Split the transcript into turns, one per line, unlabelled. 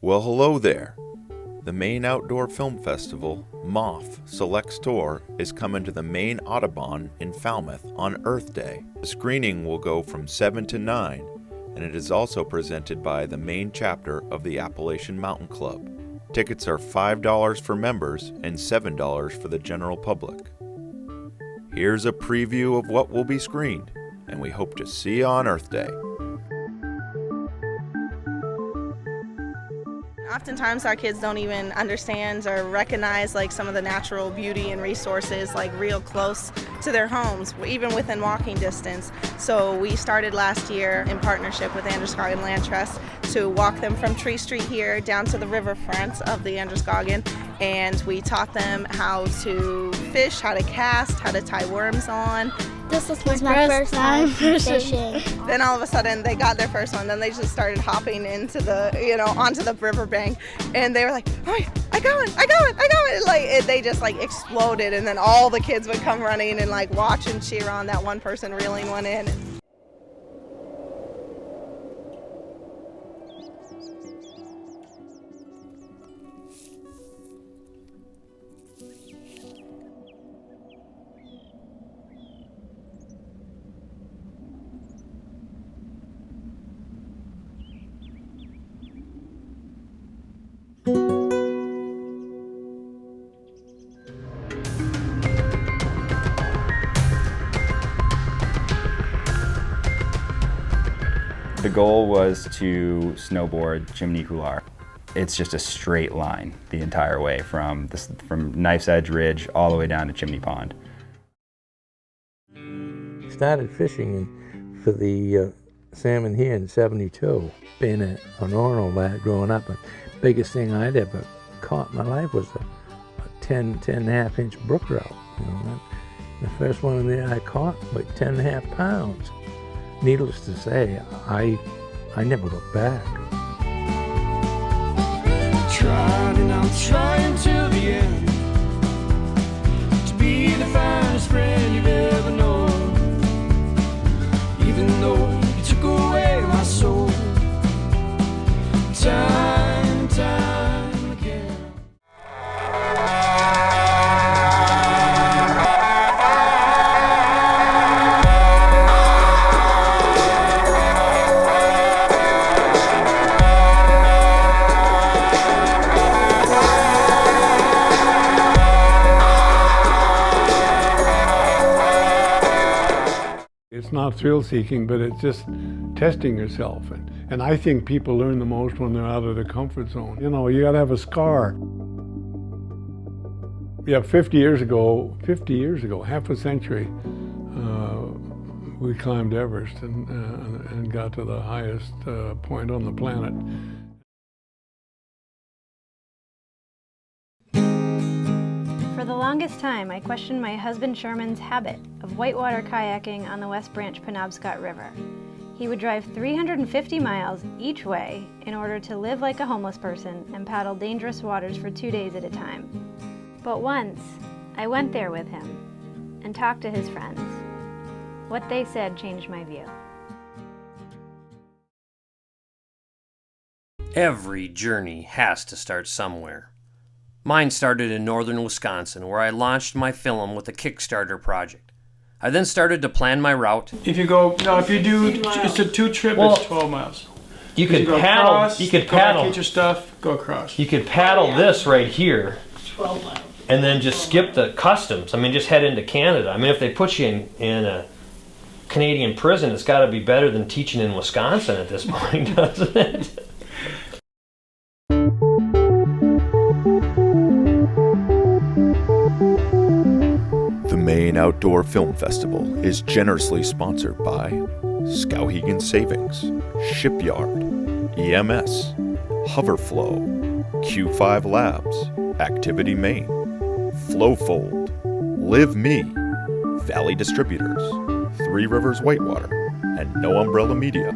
Well, hello there. The Maine Outdoor Film Festival, MOFF Selects Tour, is coming to the Maine Audubon in Falmouth on Earth Day. The screening will go from 7 to 9, and it is also presented by the Maine chapter of the Appalachian Mountain Club. Tickets are $5 for members and $7 for the general public. Here's a preview of what will be screened, and we hope to see you on Earth Day.
Oftentimes our kids don't even understand or recognize like some of the natural beauty and resources like real close to their homes, even within walking distance. So we started last year in partnership with Androscoggin Land Trust to walk them from Tree Street here down to the riverfront of the Androscoggin, and we taught them how to fish, how to cast, how to tie worms on.
This was my first time fishing.
Then all of a sudden they got their first one. Then they just started hopping into onto the riverbank, and they were like, "Oh, I got it!" Like they just like exploded, and then all the kids would come running and like watch and cheer on that one person reeling one in.
The goal was to snowboard Chimney Couloir. It's just a straight line the entire way from Knife's Edge Ridge all the way down to Chimney Pond.
Started fishing for the salmon here in '72. Being an Orono lad growing up, the biggest thing I'd ever caught in my life was a 10 and a half inch brook trout. The first one in there I caught, like 10 and a half pounds. Needless to say, I never looked back.
Tried and I'm trying till the end to be the finest friend you've ever known. Even though you took away my soul, time and time again.
It's not thrill-seeking, but it's just testing yourself. And I think people learn the most when they're out of their comfort zone. You know, you gotta have a scar. Yeah, 50 years ago, half a century, we climbed Everest and got to the highest point on the planet.
For the longest time, I questioned my husband Sherman's habit of whitewater kayaking on the West Branch Penobscot River. He would drive 350 miles each way in order to live like a homeless person and paddle dangerous waters for 2 days at a time. But once, I went there with him and talked to his friends. What they said changed my view.
Every journey has to start somewhere. Mine started in northern Wisconsin, where I launched my film with a Kickstarter project. I then started to plan my route.
If you do, it's a 2 trip, it's 12 miles.
You could
go
paddle.
across,
You could
go back,
paddle.
get your stuff, go across.
You could paddle this right here,
12 miles.
and then just skip the customs. I mean, just head into Canada. I mean, if they put you in a Canadian prison, it's got to be better than teaching in Wisconsin at this point, doesn't it?
The Maine Outdoor Film Festival is generously sponsored by Skowhegan Savings, Shipyard, EMS, Hoverflow, Q5 Labs, Activity Maine, Flowfold, Live Me, Valley Distributors, Three Rivers Whitewater, and No Umbrella Media.